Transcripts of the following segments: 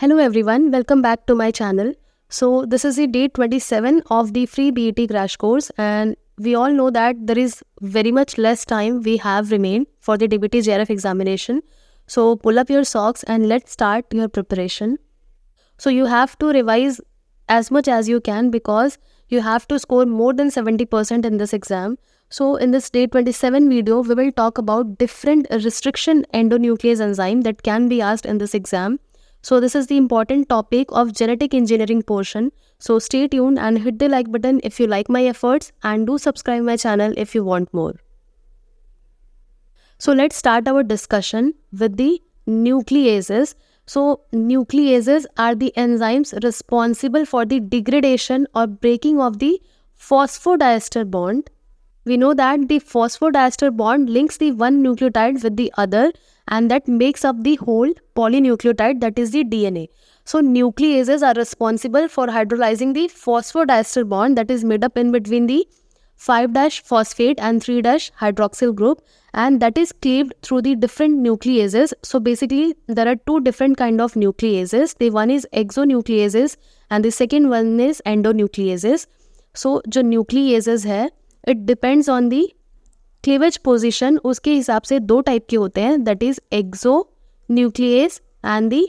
Hello everyone, welcome back to my channel. So this is the day 27 of the free BET crash course, and we all know that there is very much less time we have remained for the DBT JRF examination. So pull up your socks and let's start your preparation. So you have to revise as much as you can because you have to score more than 70% in this exam. So in this day 27 video, we will talk about different restriction endonuclease enzyme that can be asked in this exam. So this is the important topic of genetic engineering portion. So stay tuned and hit the like button if you like my efforts, and do subscribe my channel if you want more. So let's start our discussion with the nucleases. So nucleases are the enzymes responsible for the degradation or breaking of the phosphodiester bond. We know that the phosphodiester bond links the one nucleotide with the other, and that makes up the whole polynucleotide, that is the DNA. So nucleases are responsible for hydrolyzing the phosphodiester bond that is made up in between the 5-phosphate and 3-hydroxyl group, and that is cleaved through the different nucleases. So basically there are two different kind of nucleases. The one is exonucleases and the second one is endonucleases. So जो nucleases है, it depends on the cleavage position. उसके हिसाब से दो type के होते हैं, that is exonuclease and the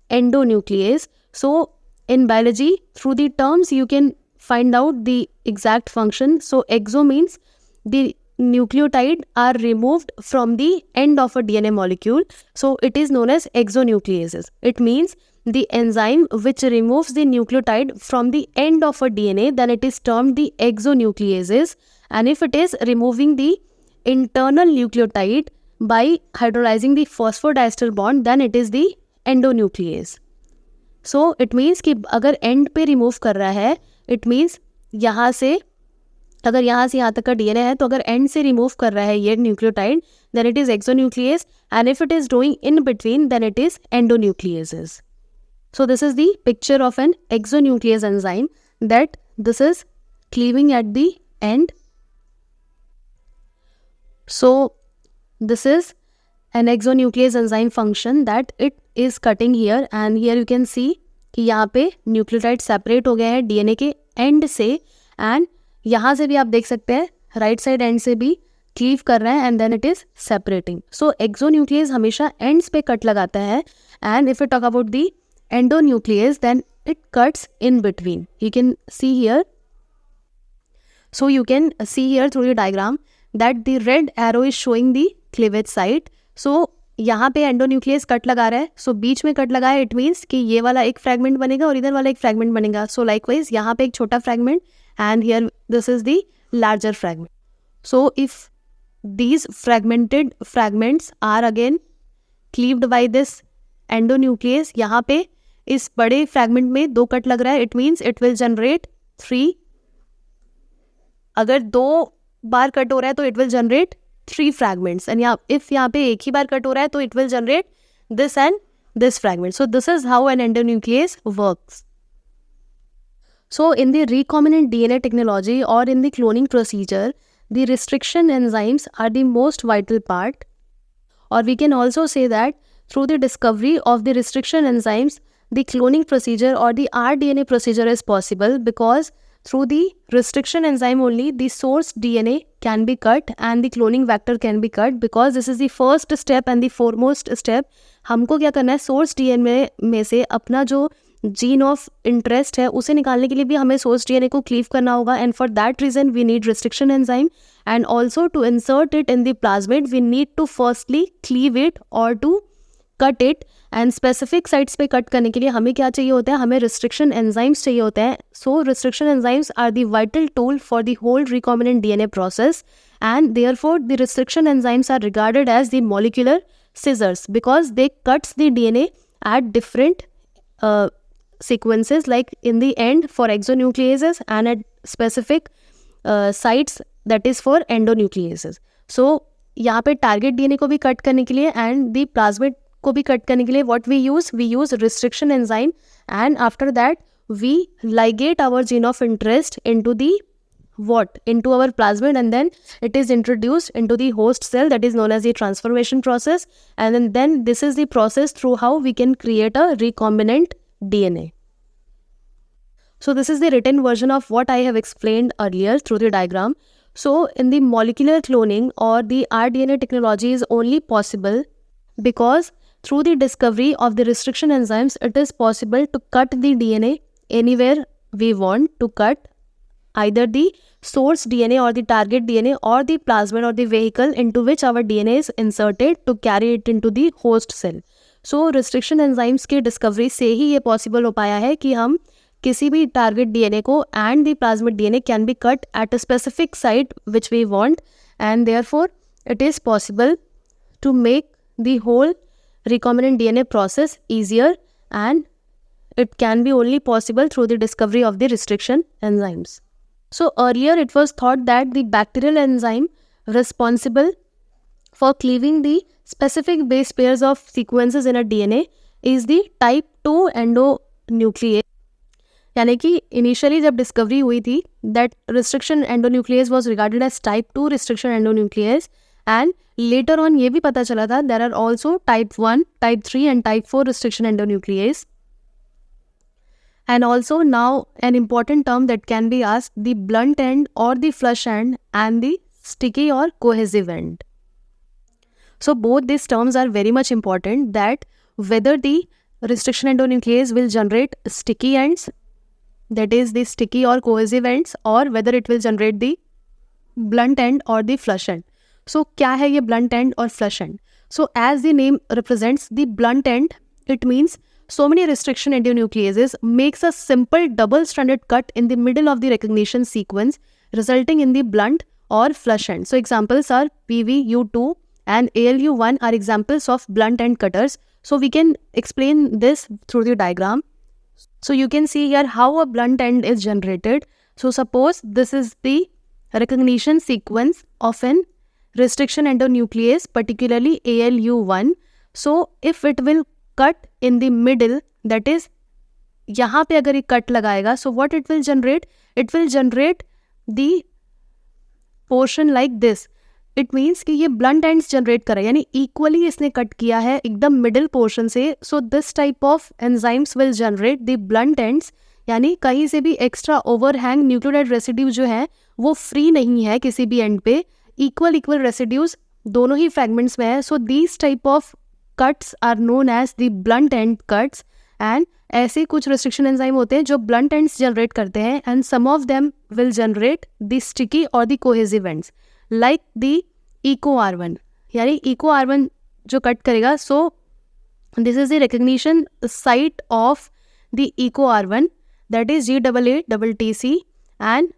endonuclease. So in biology, through the terms you can find out the exact function. So exo means the nucleotide are removed from the end of a DNA molecule. So it is known as exonucleases. It means the enzyme which removes the nucleotide from the end of a DNA, then it is termed the exonucleases. And if it is removing the internal nucleotide by hydrolyzing the phosphodiester bond, then it is the endonuclease. So it means कि अगर end पे remove कर रहा है, it means यहाँ से अगर यहाँ से यहाँ तक का DNA है, तो अगर end से remove कर रहा है ये nucleotide, then it is exonuclease, and if it is doing in between, then it is endonucleases. So this is the picture of an exonuclease enzyme, that this is cleaving at the end. So this is an exonuclease enzyme function that it is cutting here, and here you can see कि यहाँ पे nucleotide separate हो गए हैं DNA के and से, and यहाँ से भी आप देख सकते हैं राइट साइड एंड से भी क्लीव कर रहे हैं, and then it is separating. So exonuclease हमेशा एंड्स पे कट लगाता है, and if you talk about the endonuclease, then it cuts in between. You can see here. So you can see here through the diagram that the red arrow is showing the cleavage site. So यहाँ पे endonuclease cut लगा रहा है, so बीच में cut लगा है, it means कि ये वाला एक फ्रैगमेंट बनेगा और इधर वाला एक फ्रैगमेंट बनेगा. So likewise यहाँ पे एक छोटा fragment, and here this is the larger fragment. So if these fragmented fragments are again cleaved by this endonuclease, यहाँ पे इस बड़े फ्रैगमेंट में दो कट लग रहा है, it means it will generate 3. अगर दो बार कट हो रहा है तो it will generate 3 fragments, and if यहाँ पे एक ही बार कट हो रहा है तो it will generate this and this fragment. So this is how an endonuclease works. So in the recombinant DNA technology or in the cloning procedure, the restriction enzymes are the most vital part. Or we can also say that through the discovery of the restriction enzymes, the cloning procedure or the rDNA procedure is possible, because through the restriction enzyme only the source DNA can be cut and the cloning vector can be cut, because this is the first step and the foremost step. हमको क्या करना है, source DNA में से अपना जो gene of interest है उसे निकालने के लिए भी हमें सोर्स DNA को क्लीव करना होगा, and for that reason we need restriction enzyme, and also to insert it in the plasmid we need to firstly cleave it or to cut it. And specific sites पे cut करने के लिए हमें क्या चाहिए होता है, हमें रिस्ट्रिक्शन एंजाइम्स चाहिए होते हैं. So restriction enzymes are the vital tool for the whole recombinant DNA process, and therefore the restriction enzymes are regarded as the molecular scissors, because they cuts the DNA at different sequences, like in the end for exonucleases and at specific sites, that is for endonucleases. So यहाँ पे target DNA को भी cut करने के लिए and the plasmid को भी cut करने के लिए what we use restriction enzyme, and after that we ligate our gene of interest into the what? Into our plasmid, and then it is introduced into the host cell, that is known as the transformation process, and then this is the process through how we can create a recombinant DNA. So this is the written version of what I have explained earlier through the diagram. So in the molecular cloning or the rDNA technology is only possible because through the discovery of the restriction enzymes, it is possible to cut the DNA anywhere we want to cut, either the source DNA or the target DNA or the plasmid or the vehicle into which our DNA is inserted to carry it into the host cell. So restriction enzymes की discovery से ही ये possible हो पाया है कि हम किसी भी target DNA को and the plasmid DNA can be cut at a specific site which we want, and therefore it is possible to make the whole recombinant DNA process easier, and it can be only possible through the discovery of the restriction enzymes. So earlier it was thought that the bacterial enzyme responsible for cleaving the specific base pairs of sequences in a DNA is the type 2 endonuclease. यानी कि initially जब discovery हुई थी that restriction endonuclease was regarded as type 2 restriction endonuclease, and later on ये भी पता चला था there are also type 1, type 3 and type 4 restriction endonuclease. And also now an important term that can be asked, the blunt end or the flush end and the sticky or cohesive end. So both these terms are very much important, that whether the restriction endonuclease will generate sticky ends, that is the sticky or cohesive ends, or whether it will generate the blunt end or the flush end. So क्या है ये blunt end और flush end? So as the name represents, the blunt end, it means so many restriction endonucleases makes a simple double-stranded cut in the middle of the recognition sequence, resulting in the blunt or flush end. So examples are PVU2 and ALU1 are examples of blunt end cutters. So we can explain this through the diagram. So you can see here how a blunt end is generated. So suppose this is the recognition sequence of an restriction endonuclease, particularly ALU1. So if it will cut in the middle, that is यहाँ पे अगर ये cut लगाएगा, so what it will generate? It will generate the portion like this. It means कि ये blunt ends generate कर रहा है, यानी equally इसने कट किया है एकदम middle portion से. So this type of enzymes will generate the blunt ends, यानी कहीं से भी extra overhang nucleotide residue जो है वो free नहीं है किसी भी end पे, equal residues दोनों ही fragments में है. So these type of cuts are known as the blunt end cuts, and ऐसे कुछ restriction enzyme होते हैं जो blunt ends generate करते हैं, and some of them will generate the sticky or the cohesive ends like the EcoR1, यानी EcoR1 जो cut करेगा. So this is the recognition site of the EcoR1, that is G8ATTC, and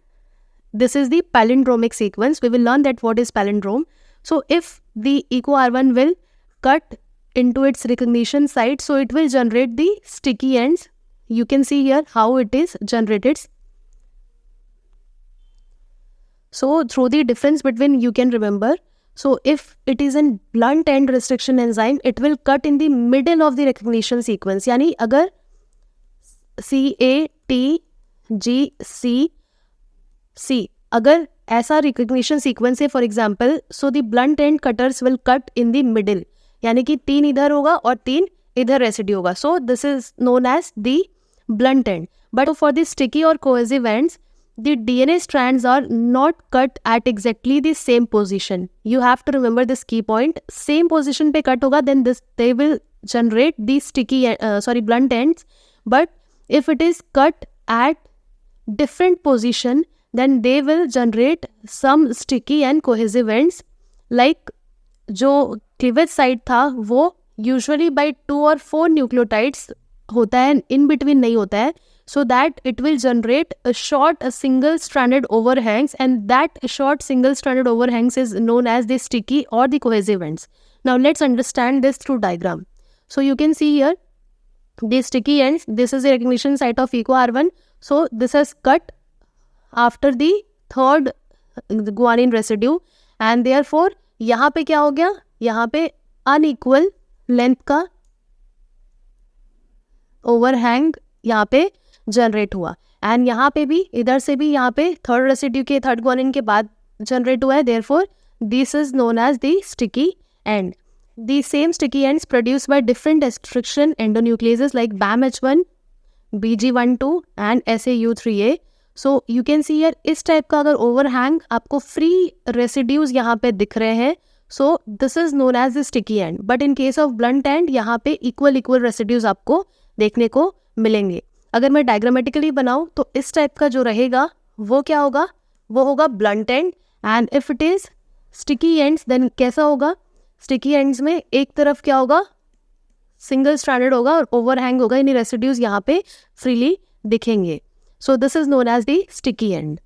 this is the palindromic sequence. We will learn that what is palindrome. So if the EcoR1 will cut into its recognition site, so it will generate the sticky ends. You can see here how it is generated. So through the difference between, you can remember, so if it is an blunt end restriction enzyme, it will cut in the middle of the recognition sequence. यानी अगर CATGCC अगर ऐसा recognition sequence है for example, so the blunt end cutters will cut in the middle, यानी कि 3 इधर होगा और 3 इधर रेसिड्यू होगा. So this is known as the blunt end. But for the sticky or cohesive ends, the DNA strands are not cut at exactly the same position. You have to remember this key point. Same position पे cut होगा, then they will generate the blunt ends. But if it is cut at different position, then they will generate some sticky and cohesive ends. Like जो cleavage site था वो usually by 2 और 4 nucleotides होता है, in between नहीं होता है, so that it will generate a short single stranded overhangs, and that short single stranded overhangs is known as the sticky or the cohesive ends. Now let's understand this through diagram. So you can see here the sticky ends, this is the recognition site of EcoR1. So this has cut after the third guanine residue, and therefore यहाँ पे क्या हो गया, यहाँ पे unequal length का overhang यहाँ पे जनरेट हुआ. एंड यहाँ पे भी, इधर से भी यहाँ पे थर्ड रेसिड्यू के थर्ड गुआनिन के बाद जनरेट हुआ है, therefore this is known as the sticky end. The same sticky ends produced by different restriction endonucleases like BAMH1, BG12 and SAU3A. So you can see here इस type का अगर overhang आपको free residues यहाँ पे दिख रहे हैं, so this is known as the sticky end. But in case of blunt end यहाँ पे इक्वल रेसिड्यूज आपको देखने को मिलेंगे. अगर मैं डायग्रामेटिकली बनाऊँ तो इस टाइप का जो रहेगा वो क्या होगा, वो होगा blunt end. And if it is sticky ends then कैसा होगा, स्टिकी एंड्स में एक तरफ क्या होगा, सिंगल स्ट्रैंडेड होगा और ओवरहैंग होगा, यानी रेसिड्यूज यहाँ पे फ्रीली दिखेंगे. So this is known as the sticky end.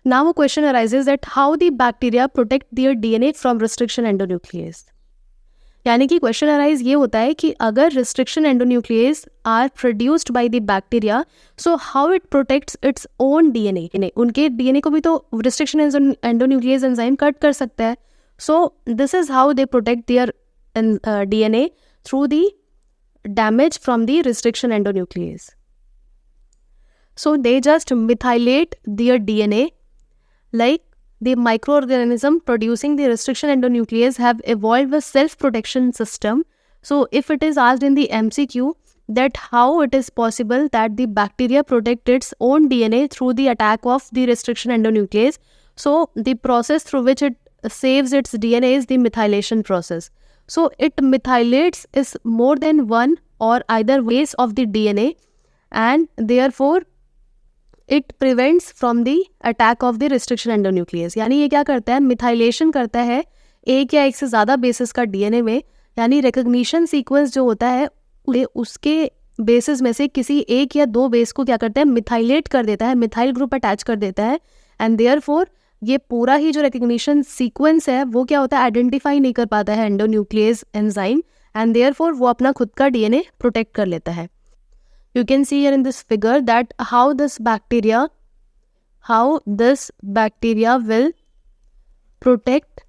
Now a question arises that how the bacteria protect their DNA from restriction endonuclease. यानी कि क्वेश्चन अराइज ये होता है कि अगर restriction endonuclease are produced by the bacteria, so how it protects its own DNA. उनके DNA को भी तो रिस्ट्रिक्शन एंडोन्यूक्लियस एंजाइम कट कर सकता है. So this is how they protect their DNA through the damage from the restriction endonuclease. So they just methylate their DNA, like the microorganism producing the restriction endonuclease have evolved a self-protection system. So if it is asked in the MCQ that how it is possible that the bacteria protect its own DNA through the attack of the restriction endonuclease, so the process through which it saves its DNA is the methylation process. So it methylates is more than one or either ways of the DNA and therefore it prevents from the attack of the restriction endonuclease. यानी ये क्या करता है, methylation करता है एक या एक से ज़्यादा बेसिस का DNA में, यानी रिकग्निशन सीक्वेंस जो होता है उसके बेसिस में से किसी एक या दो बेस को क्या करता है, मिथाइलेट कर देता है, मिथाइल ग्रुप अटैच कर देता है. एंड देयरफॉर ये पूरा ही जो रिकग्निशन सीक्वेंस है वो क्या होता है, आइडेंटिफाई नहीं कर पाता है एंडोन्यूक्लियस एंजाइम, एंड देयरफॉर वो अपना खुद का डीएनए प्रोटेक्ट कर लेता है. You can see here in this figure that how this bacteria will protect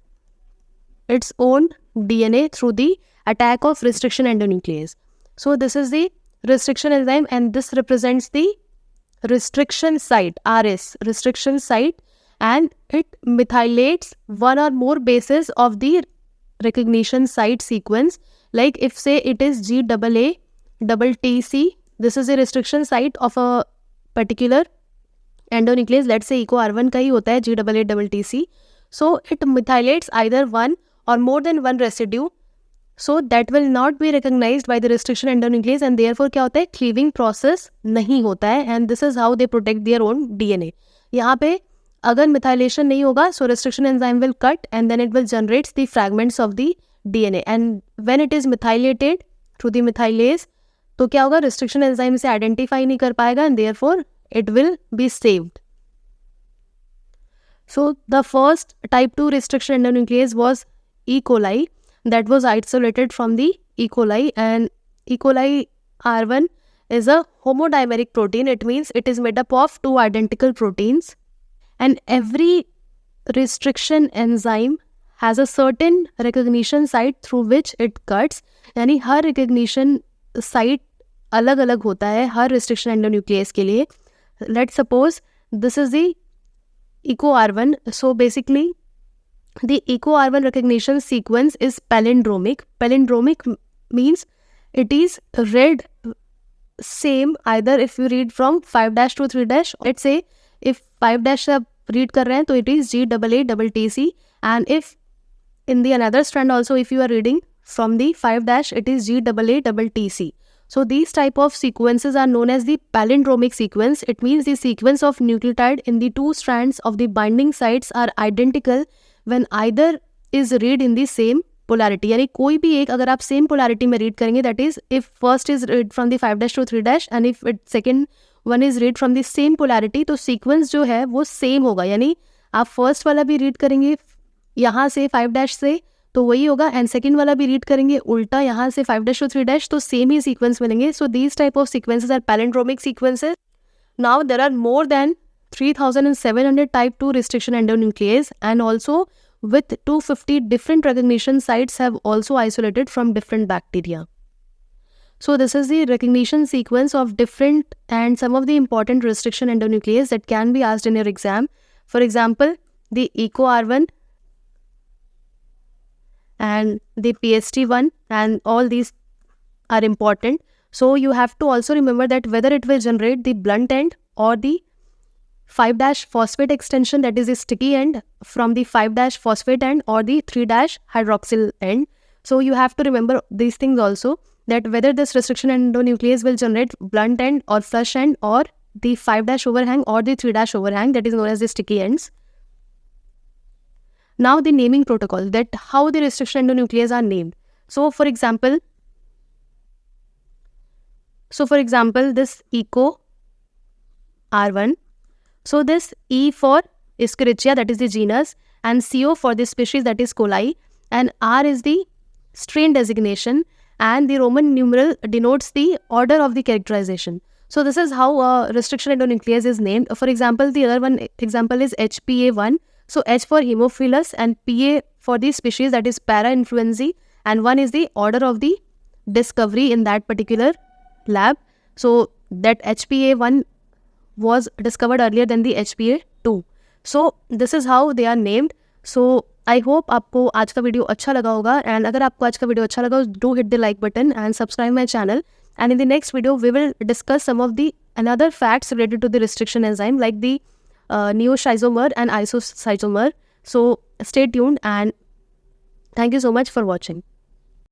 it's own DNA through the attack of restriction endonuclease. So this is the restriction enzyme and this represents the restriction site, RS restriction site, and it methylates one or more bases of the recognition site sequence. Like if say it is GAATTC, this is a restriction site of a particular endonuclease, let's say EcoR1 का ही होता है GAATTC. So it methylates either one or more than one residue, so that will not be recognized by the restriction endonuclease and therefore क्या होता है, cleaving process नहीं होता है, and this is how they protect their own DNA. यहाँ पे अगर methylation नहीं होगा, so restriction enzyme will cut and then it will generates the fragments of the DNA, and when it is methylated through the methylase, तो क्या होगा, restriction enzyme से identify नहीं कर पाएगा and therefore it will be saved. So the first type 2 restriction endonuclease was E. coli that was isolated from the E. coli, and E. coli R1 is a homodimeric protein. It means it is made up of two identical proteins, and every restriction enzyme has a certain recognition site through which it cuts. यानी हर recognition site अलग अलग होता है हर restriction endonuclease के लिए. Let's suppose this is the EcoR1. So basically the EcoR1 recognition sequence is palindromic. Palindromic means it is read same either if you read from 5' to 3'. Let's say if 5' से आप read कर रहे हैं तो it is GAATTC, and if in the another strand also if you are reading from the 5' it is GAATTC. So these type of sequences are known as the palindromic sequence. It means the sequence of nucleotide in the two strands of the binding sites are identical when either is read in the same polarity. यानी कोई भी एक अगर आप same polarity में read करेंगे, that is if first is read from the 5' to 3' and if it second one is read from the same polarity, तो sequence जो है वो सेम होगा. यानी आप फर्स्ट वाला भी रीड करेंगे यहाँ से 5' से तो वही होगा, एंड सेकेंड वाला भी रीड करेंगे उल्टा यहाँ से 5' to 3' तो सेम ही सीक्वेंस मिलेंगे. So these type of sequences are palindromic sequences. Now there are more than 3700 type 2 restriction endonuclease, and also with 250 different recognition sites have also isolated from different bacteria. So this is the recognition sequence of different and some of the important restriction endonuclease that can be asked in your exam. For example, the ECO-R1 and the PST1, and all these are important. So you have to also remember that whether it will generate the blunt end or the 5-phosphate extension, that is the sticky end, from the 5-phosphate end or the 3-hydroxyl end. So you have to remember these things also, that whether this restriction endonuclease will generate blunt end or flush end or the 5' overhang or the 3' overhang, that is known as the sticky ends. Now the naming protocol, that how the restriction endonuclease are named. So for example, this ECO-R1, so this E for Escherichia, that is the genus, and CO for the species, that is coli, and R is the strain designation, and the Roman numeral denotes the order of the characterization. So this is how a restriction endonuclease is named. For example, the other one example is HPA1. So H for Haemophilus and PA for the species, that is Parainfluenzae, and 1 is the order of the discovery in that particular lab. So that HPA1 was discovered earlier than the HPA2. So this is how they are named. So I hope आपको आज का video अच्छा लगा होगा, and अगर आपको आज का वीडियो अच्छा लगा, do hit the like button and subscribe my channel. And in the next video we will discuss some of the another facts related to the restriction enzyme, like the neoschizomer and isocytomer. So stay tuned, and thank you so much for watching.